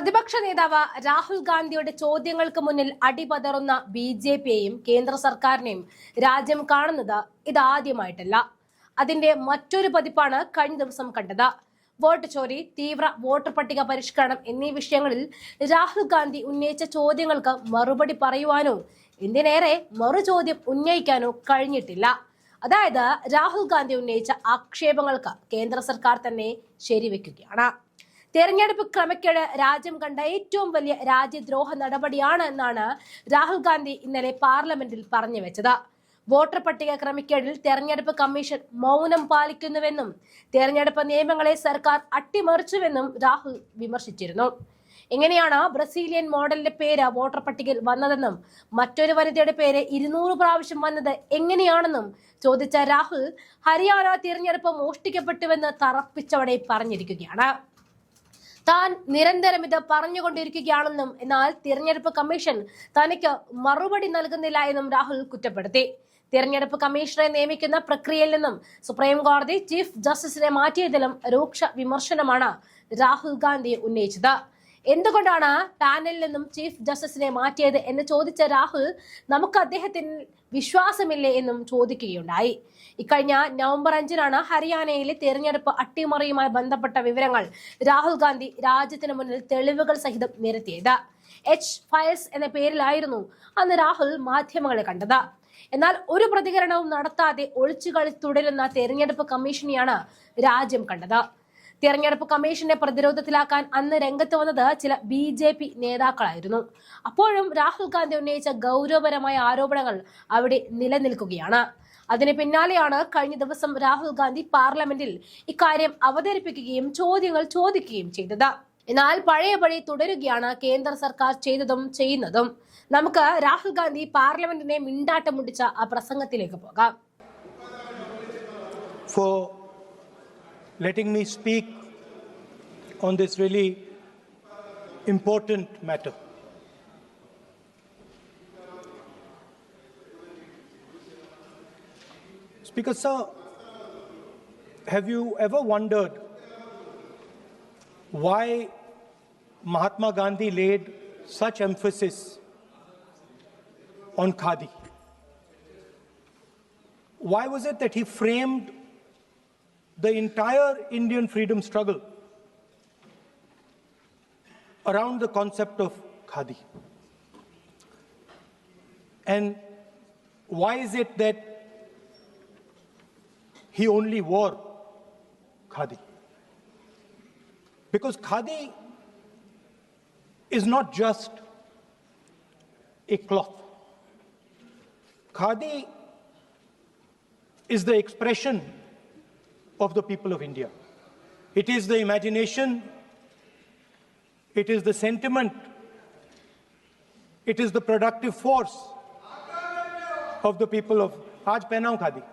പ്രതിപക്ഷ നേതാവ് രാഹുൽ ഗാന്ധിയുടെ ചോദ്യങ്ങൾക്ക് മുന്നിൽ അടിപതറുന്ന ബിജെപിയെയും കേന്ദ്ര സർക്കാരിനെയും രാജ്യം കാണുന്നത് ഇതാദ്യമായിട്ടല്ല. അതിന്റെ മറ്റൊരു പതിപ്പാണ് കഴിഞ്ഞ ദിവസം കണ്ടത്. വോട്ട് ചോരി, തീവ്ര വോട്ടർ പട്ടിക പരിഷ്കരണം എന്നീ വിഷയങ്ങളിൽ രാഹുൽ ഗാന്ധി ഉന്നയിച്ച ചോദ്യങ്ങൾക്ക് മറുപടി പറയുവാനോ എന്തിനേറെ മറു ചോദ്യം ഉന്നയിക്കാനോ കഴിഞ്ഞിട്ടില്ല. അതായത് രാഹുൽ ഗാന്ധി ഉന്നയിച്ച ആക്ഷേപങ്ങൾക്ക് കേന്ദ്ര സർക്കാർ തന്നെ ശരിവെക്കുകയാണ്. തെരഞ്ഞെടുപ്പ് ക്രമക്കേട് രാജ്യം കണ്ട ഏറ്റവും വലിയ രാജ്യദ്രോഹ നടപടിയാണ് എന്നാണ് രാഹുൽ ഗാന്ധി ഇന്നലെ പാർലമെന്റിൽ പറഞ്ഞു വെച്ചത്. വോട്ടർ പട്ടിക ക്രമക്കേടിൽ തെരഞ്ഞെടുപ്പ് കമ്മീഷൻ മൗനം പാലിക്കുന്നുവെന്നും തെരഞ്ഞെടുപ്പ് നിയമങ്ങളെ സർക്കാർ അട്ടിമറിച്ചുവെന്നും രാഹുൽ വിമർശിച്ചിരുന്നു. എങ്ങനെയാണ് ബ്രസീലിയൻ മോഡലിന്റെ പേര് വോട്ടർ പട്ടികയിൽ വന്നതെന്നും മറ്റൊരു വനിതയുടെ പേര് 200 പ്രാവശ്യം വന്നത് എങ്ങനെയാണെന്നും ചോദിച്ച രാഹുൽ ഹരിയാന തിരഞ്ഞെടുപ്പ് മോഷ്ടിക്കപ്പെട്ടുവെന്ന് തറപ്പിച്ചവടെ പറഞ്ഞിരിക്കുകയാണ്. താൻ നിരന്തരം ഇത് പറഞ്ഞുകൊണ്ടിരിക്കുകയാണെന്നും എന്നാൽ തിരഞ്ഞെടുപ്പ് കമ്മീഷൻ തനിക്ക് മറുപടി നൽകുന്നില്ല എന്നും രാഹുൽ കുറ്റപ്പെടുത്തി. തിരഞ്ഞെടുപ്പ് കമ്മീഷണറെ നിയമിക്കുന്ന പ്രക്രിയയിൽ നിന്നും സുപ്രീം കോടതി ചീഫ് ജസ്റ്റിസിനെ മാറ്റിയതിലും രൂക്ഷ വിമർശനമാണ് രാഹുൽ ഗാന്ധി ഉന്നയിച്ചത്. എന്തുകൊണ്ടാണ് പാനലിൽ നിന്നും ചീഫ് ജസ്റ്റിസിനെ മാറ്റിയത് എന്ന് ചോദിച്ച രാഹുൽ നമുക്ക് അദ്ദേഹത്തിന് വിശ്വാസമില്ലേ എന്നും ചോദിക്കുകയുണ്ടായി. ഇക്കഴിഞ്ഞ നവംബർ 5-നാണ് ഹരിയാനയിലെ തെരഞ്ഞെടുപ്പ് അട്ടിമറിയുമായി ബന്ധപ്പെട്ട വിവരങ്ങൾ രാഹുൽ ഗാന്ധി രാജ്യത്തിന് മുന്നിൽ തെളിവുകൾ സഹിതം നിരത്തിയത്. ഫയൽസ് എന്ന പേരിലായിരുന്നു അന്ന് രാഹുൽ മാധ്യമങ്ങളെ കണ്ടത്. എന്നാൽ ഒരു പ്രതികരണവും നടത്താതെ ഒളിച്ചുകളി തുടരുന്ന തെരഞ്ഞെടുപ്പ് കമ്മീഷനെയാണ് രാജ്യം കണ്ടത്. തെരഞ്ഞെടുപ്പ് കമ്മീഷനെ പ്രതിരോധത്തിലാക്കാൻ അന്ന് രംഗത്ത് വന്നത് ചില ബിജെപി നേതാക്കളായിരുന്നു. അപ്പോഴും രാഹുൽ ഗാന്ധി ഉന്നയിച്ച ഗൗരവപരമായ ആരോപണങ്ങൾ അവിടെ നിലനിൽക്കുകയാണ്. അതിന് പിന്നാലെയാണ് കഴിഞ്ഞ ദിവസം രാഹുൽ ഗാന്ധി പാർലമെന്റിൽ ഇക്കാര്യം അവതരിപ്പിക്കുകയും ചോദ്യങ്ങൾ ചോദിക്കുകയും ചെയ്തത്. എന്നാൽ പഴയപടി തുടരുകയാണ് കേന്ദ്ര സർക്കാർ ചെയ്തതും ചെയ്യുന്നതും. നമുക്ക് രാഹുൽ ഗാന്ധി പാർലമെന്റിനെ മിണ്ടാട്ടം മുടിച്ച ആ പ്രസംഗത്തിലേക്ക് പോകാം. Letting me speak on this really important matter. Speaker sir, have you ever wondered why Mahatma Gandhi laid such emphasis on khadi? Why was it that he framed the entire Indian freedom struggle around the concept of khadi? And why is it that he only wore khadi? Because khadi is not just a cloth. Khadi is the expression of the people of India. It is the imagination, it is the sentiment, it is the productive force of the people of Aaj pehnau khadi.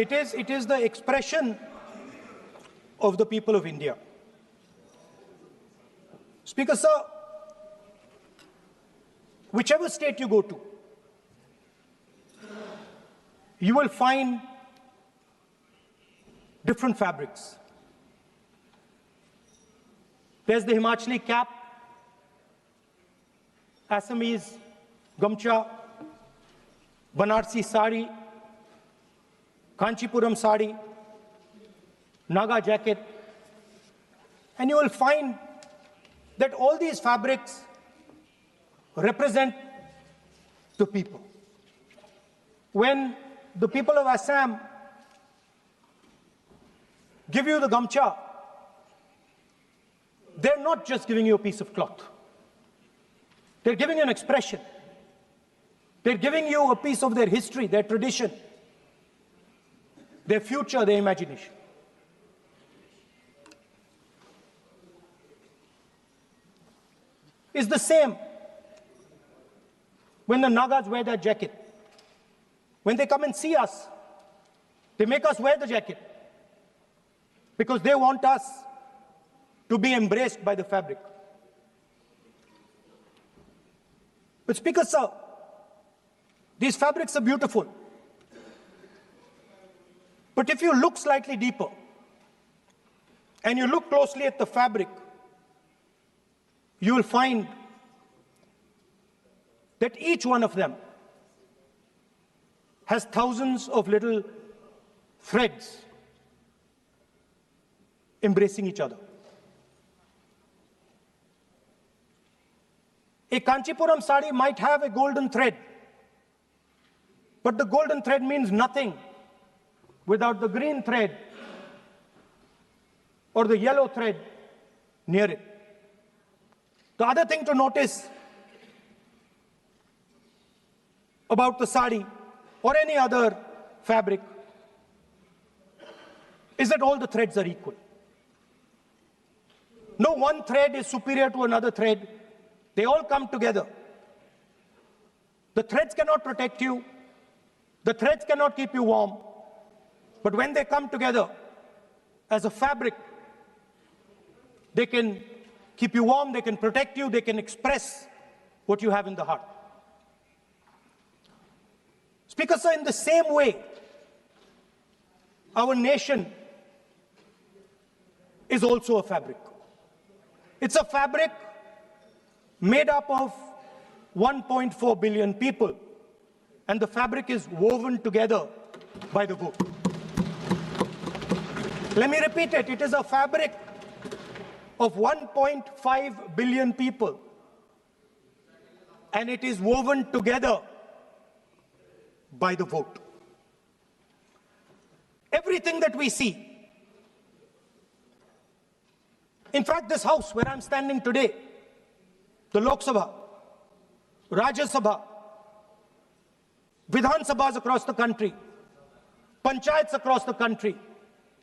It is the expression of the people of India. Speaker sir, whichever state you go to, you will find different fabrics. There's the Himachali cap, Assamese gamcha, Banarsi sari, Kanchipuram sari, Naga jacket, and you will find that all these fabrics represent the people. When the people of Assam give you the gamcha, they're not just giving you a piece of cloth. They're giving you an expression. They're giving you a piece of their history, their tradition, their future, their imagination. It's the same when the Nagas wear their jacket. When they come and see us, they make us wear the jacket, because they want us to be embraced by the fabric. But Speaker sir, these fabrics are beautiful. But if you look slightly deeper and you look closely at the fabric, you will find that each one of them has thousands of little threads embracing each other. A Kanchipuram sari might have a golden thread, but the golden thread means nothing without the green thread or the yellow thread near it. The other thing to notice about the sari or any other fabric is that all the threads are equal. No one thread is superior to another thread. They all come together. The threads cannot protect you. The threads cannot keep you warm. But when they come together as a fabric, they can keep you warm, they can protect you, they can express what you have in the heart. Speaker, sir, in the same way, our nation is also a fabric. It's a fabric made up of 1.4 billion people, and the fabric is woven together by the vote. Let me repeat it. It is a fabric of 1.5 billion people, and it is woven together by the vote. Everything that we see, in fact, this house where I'm standing today, the Lok Sabha, Rajya Sabha, Vidhan Sabhas across the country, Panchayats across the country,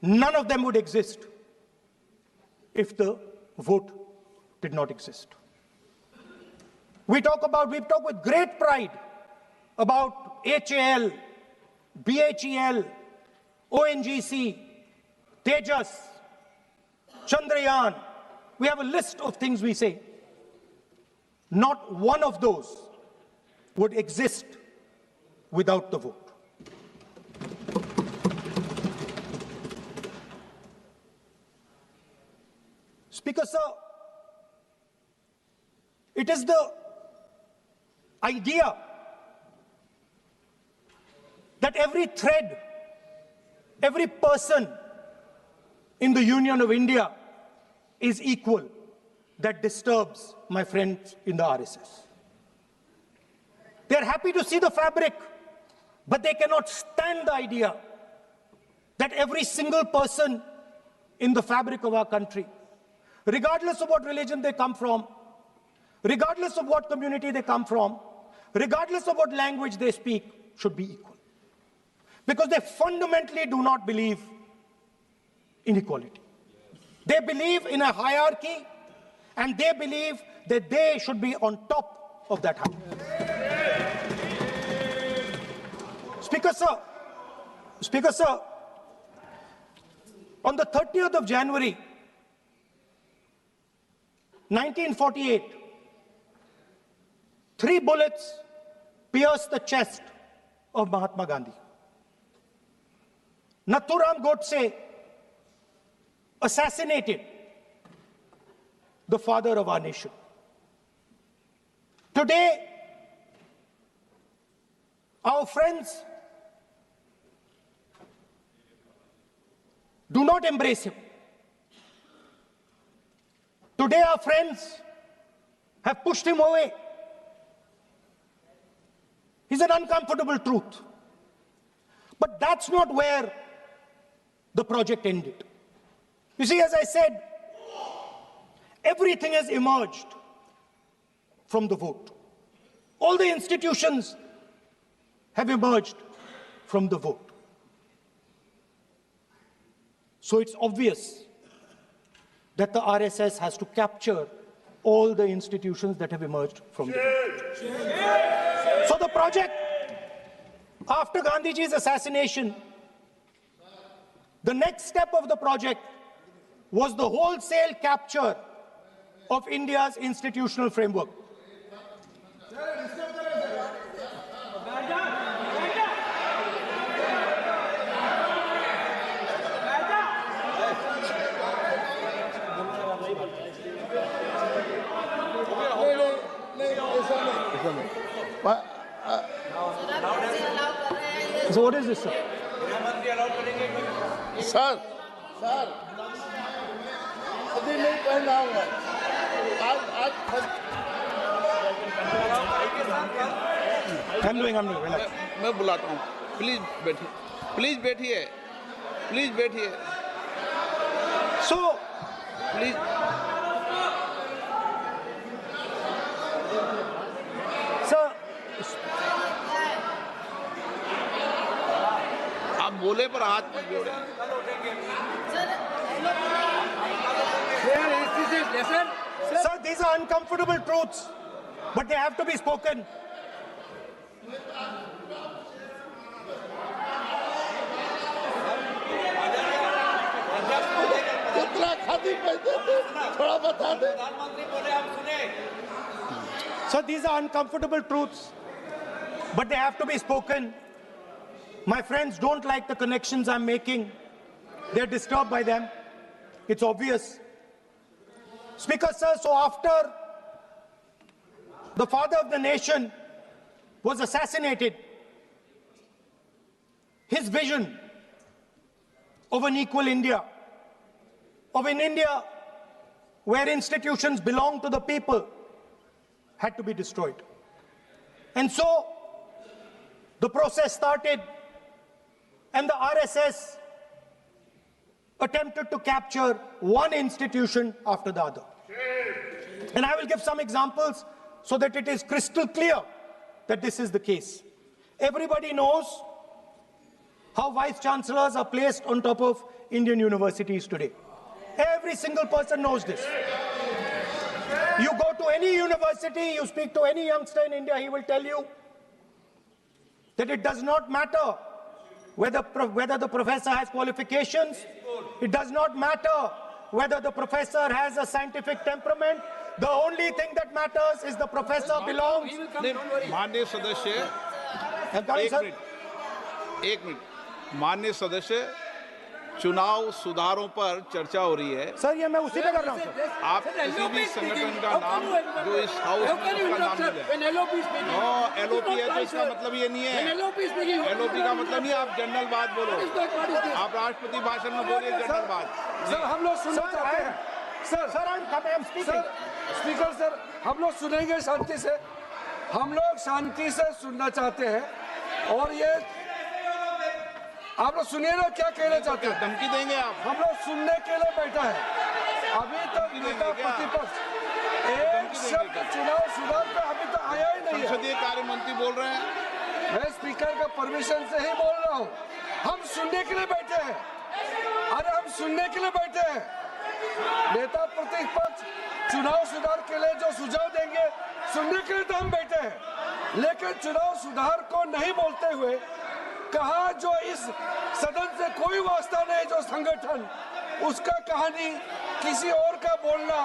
none of them would exist if the vote did not exist. We talk with great pride about HAL, BHEL, ONGC, Tejas, Chandrayaan. We have a list of things we say. Not one of those would exist without the vote. Speaker, sir, it is the idea that every thread, every person in the Union of India is equal that disturbs my friends in the RSS. They are happy to see the fabric, but they cannot stand the idea that every single person in the fabric of our country, regardless of what religion they come from, regardless of what community they come from, regardless of what language they speak, should be equal. Because they fundamentally do not believe in equality. They believe in a hierarchy, and they believe that they should be on top of that hierarchy. Speaker, sir, on the 30th of January, 1948, 3 bullets pierced the chest of Mahatma Gandhi. Nathuram Godse assassinated the father of our nation. Today, our friends do not embrace him. Today, our friends have pushed him away. He's an uncomfortable truth. But that's not where the project ended. You see, as I said, everything has emerged from the vote. All the institutions have emerged from the vote. So it's obvious that the RSS has to capture all the institutions that have emerged from the vote. So the project, after Gandhiji's assassination, the next step of the project was the wholesale capture of India's institutional framework. So what is this, sir? Sir अभी नहीं पहना हुआ आज I'm doing, relax. मैं बुलाता हूँ, please बैठिए So, please. sir, आप बोले पर हाथ मत जोड़े। sir, these are uncomfortable truths, but they have to be spoken. कितना खाती पैसे थे थोड़ा बता दे। So these are uncomfortable truths, but they have to be spoken. My friends don't like the connections I'm making. They're disturbed by them. It's obvious. Speaker, sir, so after the father of the nation was assassinated, his vision of an equal India, of an India where institutions belong to the people, had to be destroyed. And so the process started, and the RSS attempted to capture one institution after the other. And I will give some examples so that it is crystal clear that this is the case. Everybody knows how vice chancellors are placed on top of Indian universities today. Every single person knows this. You go to any university, you speak to any youngster in India, he will tell you that it does not matter whether the professor has qualifications, it does not matter whether the professor has a scientific temperament. The only thing that matters is the professor belongs. माननीय सदस्य एक minute माननीय सदस्य चुनाव सुधारों पर चर्चा हो रही है। सर ये मैं उसी पे कर रहा हूँ सर। आप किसी भी संगठन का नाम जो इस हाउस में उसका नाम ले एलओपी है तो इसका मतलब ये नहीं है। एलओपी का मतलब नहीं, आप जनरल बात बोलो, आप राष्ट्रपति भाषण में बोलिए जनरल बात। सर हम लोग सुनना चाहते हैं। सर स्पीकर सर हम लोग सुनेंगे शांति से, हम लोग शांति से सुनना चाहते हैं। और ये आप लोग सुनिए ना क्या कहना चाहते हैं। धमकी देंगे आप? हम लोग सुनने के लिए बैठा है। अभी तक नेता प्रतिपक्ष एक शब्द चुनाव सुधार पे अभी तक आया ही नहीं है। संसदीय कार्य मंत्री बोल रहे हैं। मैं स्पीकर का परमिशन से ही बोल रहा हूँ। हम सुनने के लिए बैठे हैं। अरे हम सुनने के लिए बैठे हैं। नेता प्रतिपक्ष चुनाव सुधार के लिए जो सुझाव देंगे सुनने के लिए तो हम बैठे हैं, लेकिन चुनाव सुधार को नहीं बोलते हुए कहा जो इस सदन से कोई वास्ता नहीं, जो संगठन उसका कहानी किसी और का बोलना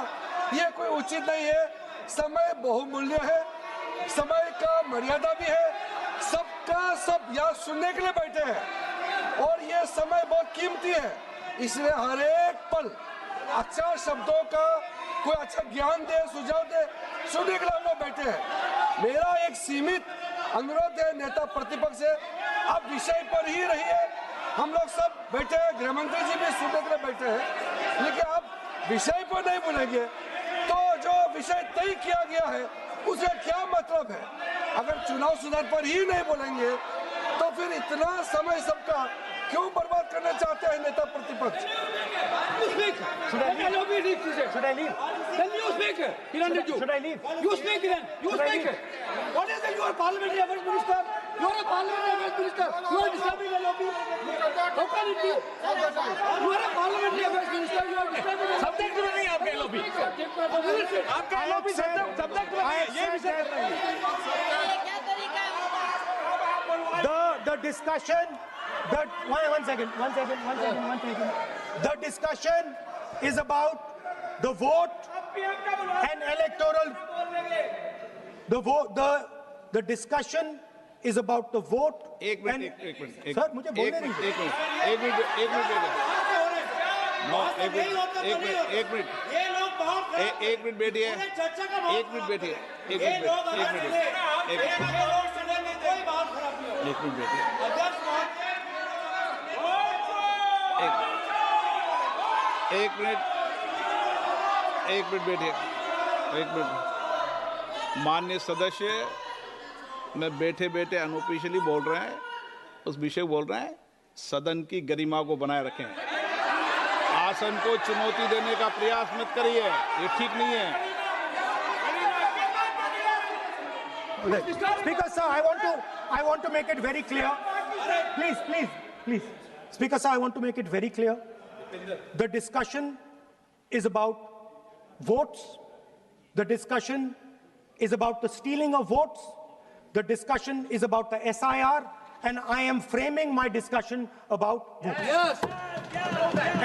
ये कोई उचित नहीं है। समय बहुमूल्य है, समय का मर्यादा भी है, सबका सब यहाँ सुनने के लिए बैठे हैं और ये समय बहुत कीमती है। इसलिए हर एक पल अच्छा शब्दों का कोई अच्छा ज्ञान दे, सुझाव दे, सुनने के लिए हम लोग बैठे हैं। मेरा एक सीमित अनुरोध है नेता प्रतिपक्ष से, आप विषय पर ही रहिए। हम लोग सब बैठे हैं, गृह मंत्री जी भी सुनने के लिए बैठे हैं, लेकिन आप विषय पर नहीं बोलेंगे तो जो विषय तय किया गया है उसका क्या मतलब है। अगर चुनाव सुधार पर ही नहीं बोलेंगे तो फिर इतना समय सबका क्यों बर्बाद करना चाहते हैं नेता प्रतिपक्ष। Should I leave? Then you speak. Should I leave? You speak then. You speak. What is it? You are parliamentary affairs minister. You are a parliamentary affairs minister. You are disturbing the lobby. How can it be? You are a parliamentary affairs minister. You are disturbing the lobby. Subject में नहीं आपका lobby, आपका lobby subject में नहीं, ये विषय नहीं। The discussion, one second. The discussion is about the vote and electoral. The discussion is about the vote. एक मिनट सर मुझे बोलने दीजिए। एक मिनट बैठिए। एक मिनट बैठिए, एक मिनट। माननीय सदस्य, मैं बैठे बैठे अनऑफिशियली बोल रहे हैं, उस विषय बोल रहे हैं, सदन की गरिमा को बनाए रखें। आसन को चुनौती देने का प्रयास मत करिए, ये ठीक नहीं है। Speaker sir, I want to make it very clear. Please. Speaker sir, I want to make it very clear. The discussion is about votes. The discussion is about the stealing of votes. The discussion is about the SIR, and I am framing my discussion about votes. Yes.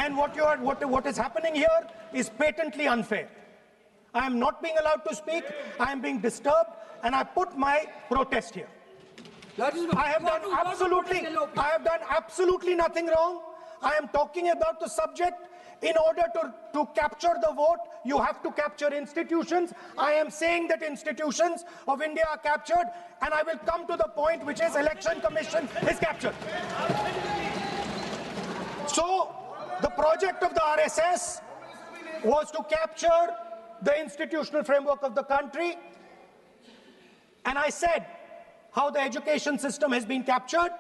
And what is happening here is patently unfair. I am not being allowed to speak. I am being disturbed, and I put my protest here. I have done absolutely nothing wrong. I am talking about the subject. In order to capture the vote, you have to capture institutions. I am saying that institutions of India are captured, and I will come to the point, which is Election Commission is captured. So, the project of the RSS was to capture the institutional framework of the country, and I said how the education system has been captured.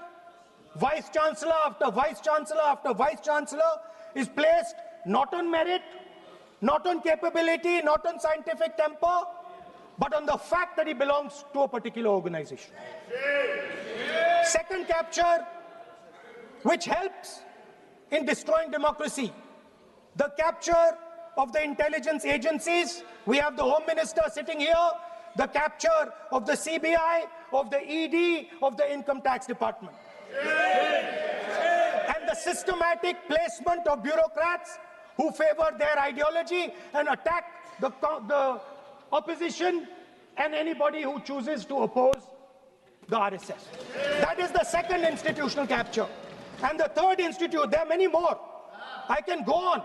Vice Chancellor after Vice Chancellor after Vice Chancellor is placed not on merit, not on capability, not on scientific temper, but on the fact that he belongs to a particular organization. Second capture, which helps in destroying democracy, the capture of the intelligence agencies. We have the Home Minister sitting here, the capture of the CBI, of the ED, of the Income Tax Department. And the systematic placement of bureaucrats who favor their ideology and attack the opposition and anybody who chooses to oppose the RSS. That is the second institutional capture. And the third there are many more. I can go on.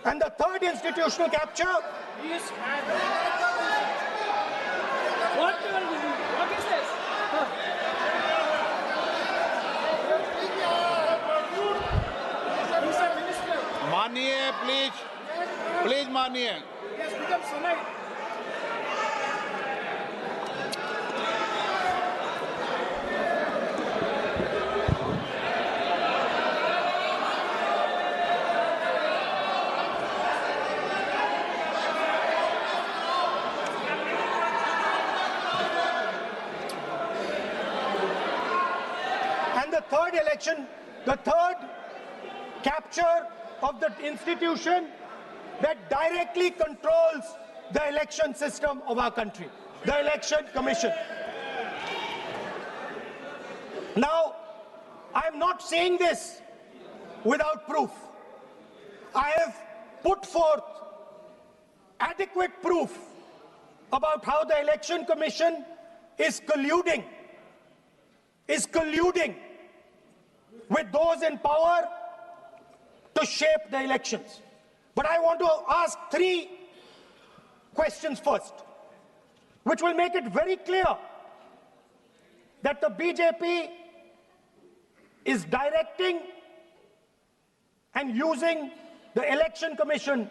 And the third institutional capture. What is this? मानिए, please मानिए। The third capture of the institution that directly controls the election system of our country, the Election Commission. Now, I am not saying this without proof. I have put forth adequate proof about how the Election Commission is colluding with those in power to shape the elections. But I want to ask three questions first, which will make it very clear that the BJP is directing and using the Election Commission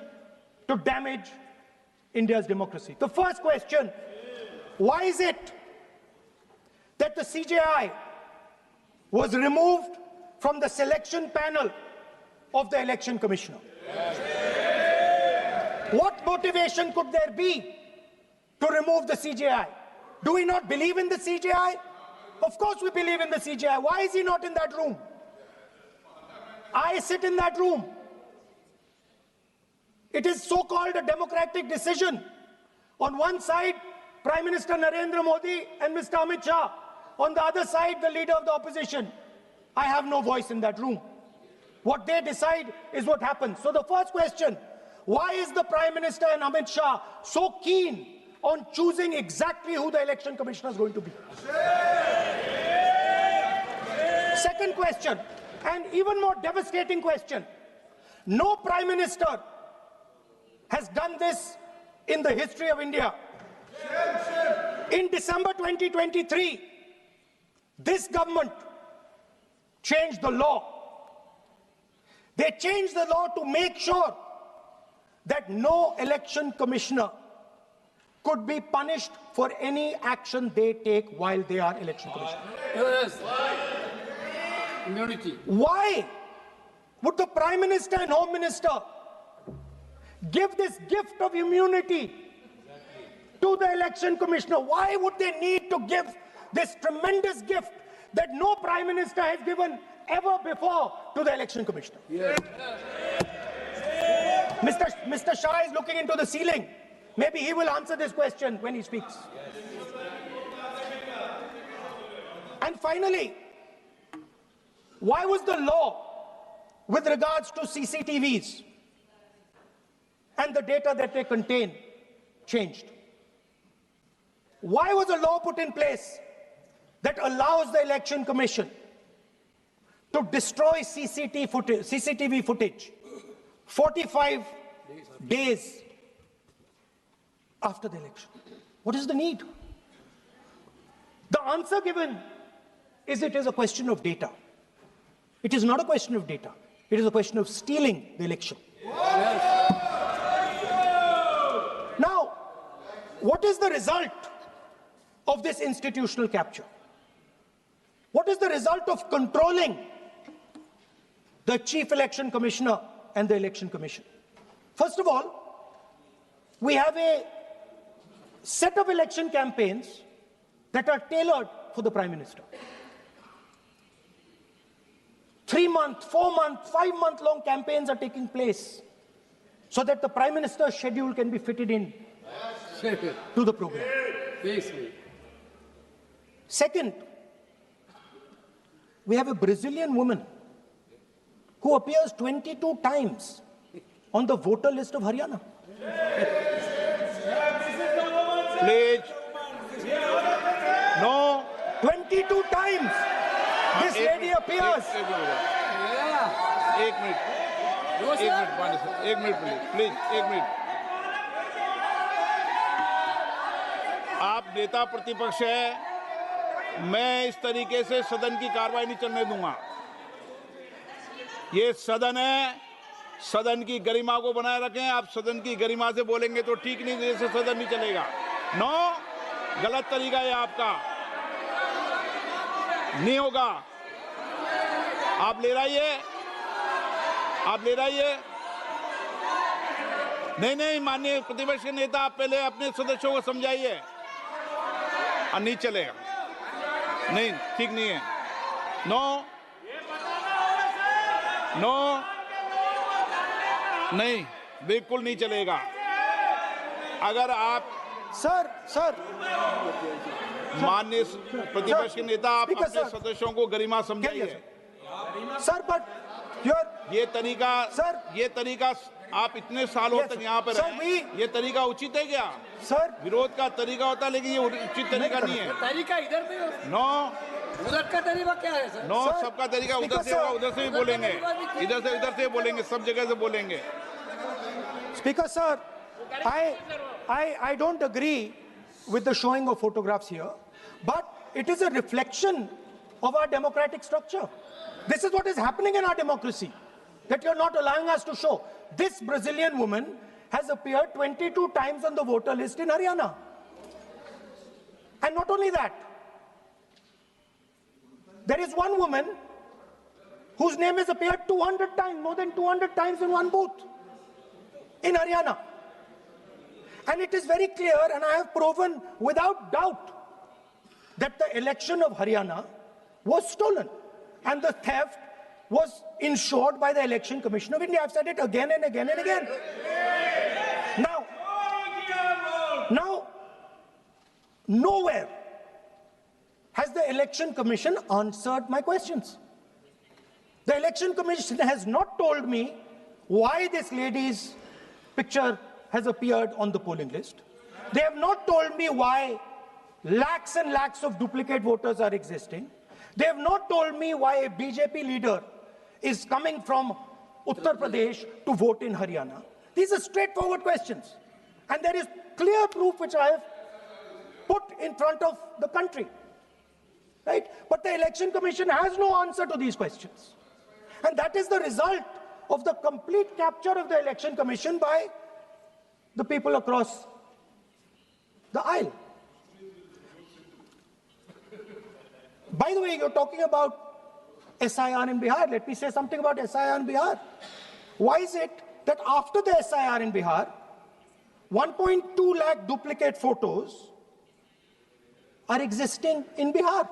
to damage India's democracy. The first question, why is it that the CJI was removed from the selection panel of the Election Commissioner? What motivation could there be to remove the CJI? Do we not believe in the CJI? Of course we believe in the CJI. Why is he not in that room? I sit in that room. It is so-called a democratic decision. On one side, Prime Minister Narendra Modi and Mr. Amit Shah. On the other side, the leader of the opposition. I have no voice in that room. What they decide is what happens. So the first question, why is the Prime Minister and Amit Shah so keen on choosing exactly who the Election Commissioner is going to be? Second question, and even more devastating question, no Prime Minister has done this in the history of India. In December 2023, this government changed the law. They changed the law to make sure that no election commissioner could be punished for any action they take while they are election commissioner. Yes. Immunity. Why would the Prime Minister and Home Minister give this gift of immunity to the election commissioner? Why would they need to give this tremendous gift that no Prime Minister has given ever before to the election commissioner? Yes. Mr. Shah is looking into the ceiling. Maybe he will answer this question when he speaks. And finally, why was the law with regards to CCTVs and the data that they contain changed? Why was a law put in place that allows the Election Commission to destroy CCTV footage 45 days after the election? What is the need? The answer given is it is a question of data. It is not a question of data. It is a question of stealing the election. Now, what is the result of this institutional capture? What is the result of controlling the Chief Election Commissioner and the Election Commission? First of all, we have a set of election campaigns that are tailored for the Prime Minister. 3-month, 4-month, 5-month long campaigns are taking place so that the Prime Minister's schedule can be fitted in to the program. Second, we have a Brazilian woman who appears 22 times on the voter list of Haryana. Please. No. 22 times this lady appears. एक minute please एक minute. आप नेता प्रतिपक्ष है, मैं इस तरीके से सदन की कार्रवाई नहीं चलने दूंगा. ये सदन है, सदन की गरिमा को बनाए रखें. आप सदन की गरिमा से बोलेंगे तो ठीक नहीं, जैसे सदन नहीं चलेगा. नो, गलत तरीका है आपका, नहीं होगा. आप ले रहिए, आप ले रहिए. नहीं, माननीय प्रतिपक्ष के नेता, आप पहले अपने सदस्यों को समझाइए. नहीं चलेगा, नहीं, ठीक नहीं है. नो, नहीं, बिल्कुल नहीं चलेगा. अगर आप सर माननीय प्रतिपक्ष के नेता, आप अपने सदस्यों को गरिमा समझाइए. सर, बट ये तरीका आप इतने सालों तक यहाँ पर हैं, ये तरीका उचित है क्या? सर, विरोध का तरीका होता है, लेकिन ये उचित तरीका नहीं है. तरीका इधर पे नो, उधर का तरीका क्या है सर? नो, सबका तरीका उधर से होगा, उधर से भी बोलेंगे, इधर से बोलेंगे, सब जगह से बोलेंगे. Speaker sir, I don't agree with the showing of photographs here, but it is a reflection of our democratic structure. This is what is happening in our democracy, that you're not allowing us to show. This Brazilian woman has appeared 22 times on the voter list in Haryana. And not only that, there is one woman whose name has appeared 200 times, more than 200 times in one booth in Haryana. And it is very clear, and I have proven without doubt, that the election of Haryana was stolen. And the theft was ensured by the Election Commission of India. I've said it again and again and again. Now, nowhere has the Election Commission answered my questions. The Election Commission has not told me why this lady's picture has appeared on the polling list. They have not told me why lakhs and lakhs of duplicate voters are existing. They have not told me why a BJP leader is coming from Uttar Pradesh to vote in Haryana. These are straightforward questions. And there is clear proof which I have put in front of the country. Right? But the Election Commission has no answer to these questions. And that is the result of the complete capture of the Election Commission by the people across the aisle. By the way, you're talking about SIR in Bihar. Let me say something about SIR in Bihar. Why is it that after the SIR in Bihar, 1.2 lakh duplicate photos are existing in Bihar,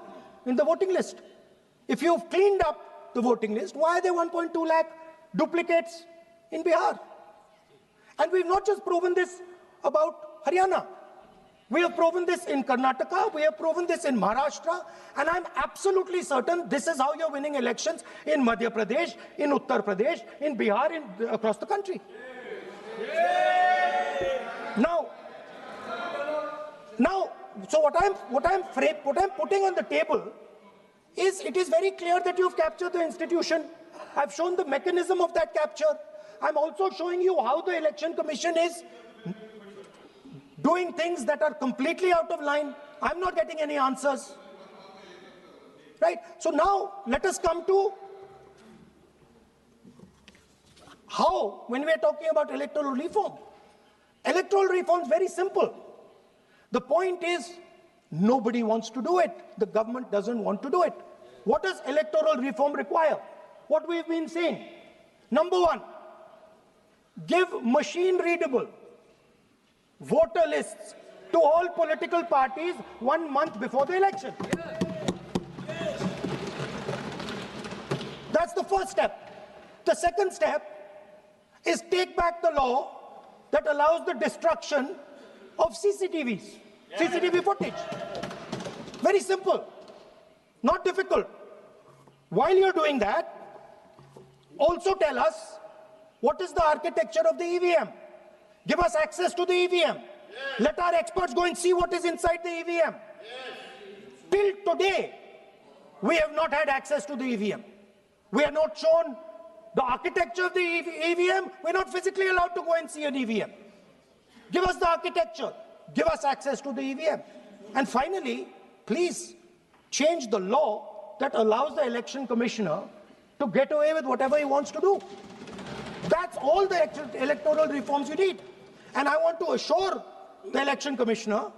in the voting list? If you've cleaned up the voting list, why are there 1.2 lakh duplicates in Bihar? And we've not just proven this about Haryana. We have proven this in Karnataka, we have proven this in Maharashtra, and I'm absolutely certain this is how you're winning elections in Madhya Pradesh, in Uttar Pradesh, in Bihar, across the country. Now, so what I'm putting on the table is, it is very clear that you've captured the institution. I've shown the mechanism of that capture. I'm also showing you how the Election Commission is doing things that are completely out of line. I'm not getting any answers. Right? So now let us come to how, when we are talking about electoral reform. Electoral reform is very simple. The point is, nobody wants to do it. The government doesn't want to do it. What does electoral reform require? What we've been saying. Number one, give machine-readable voter lists to all political parties 1 month before the election. That's the first step. The second step is take back the law that allows the destruction of CCTV footage. Very simple, not difficult. While you're doing that, also tell us what is the architecture of the EVM. Give us access to the EVM. Let our experts go and see what is inside the EVM. Till today, we have not had access to the EVM. We are not shown the architecture of the EVM. We're not physically allowed to go and see an EVM. Give us the architecture. Give us access to the EVM. And finally, please change the law that allows the election commissioner to get away with whatever he wants to do. That's all the electoral reforms you need. And I want to assure the election commissioner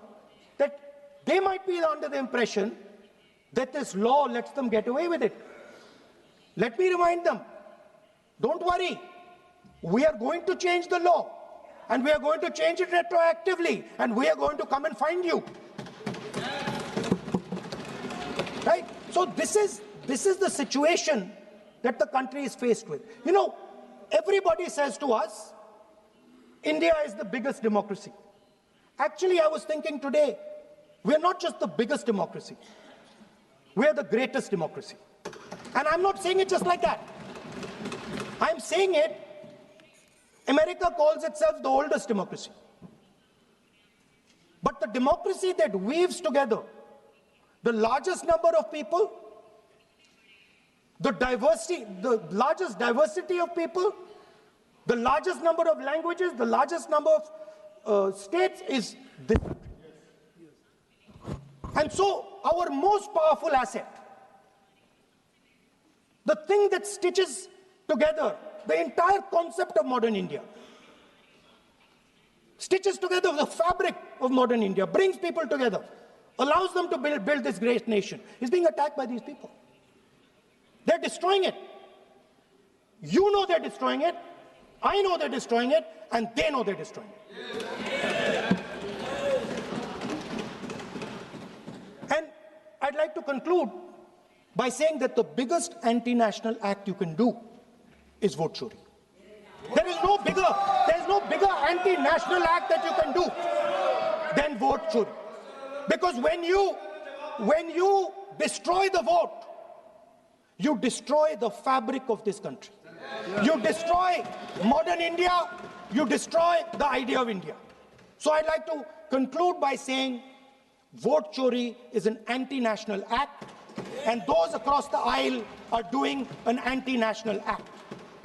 that they might be under the impression that this law lets them get away with it. Let me remind them, don't worry, we are going to change the law, and we are going to change it retroactively, and we are going to come and find you. Right? So this is the situation that the country is faced with. You know, everybody says to us, India is the biggest democracy. Actually, I was thinking today, we're not just the biggest democracy, we're the greatest democracy. And I'm not saying it just like that. I'm saying it, America calls itself the oldest democracy. But the democracy that weaves together the largest number of people, the largest diversity of people, the largest number of languages, the largest number of states is this. And so our most powerful asset, the thing that stitches together the entire concept of modern India, stitches together the fabric of modern India, brings people together, allows them to build this great nation, is being attacked by these people. They're destroying it. You know they're destroying it. I know they're destroying it, and they know they're destroying it. And I'd like to conclude by saying that the biggest anti-national act you can do is vote chori. There is no bigger anti-national act that you can do than vote chori. Because when you destroy the vote, you destroy the fabric of this country. You destroy modern India, you destroy the idea of India. So I'd like to conclude by saying vote chori is an anti-national act, and those across the aisle are doing an anti-national act.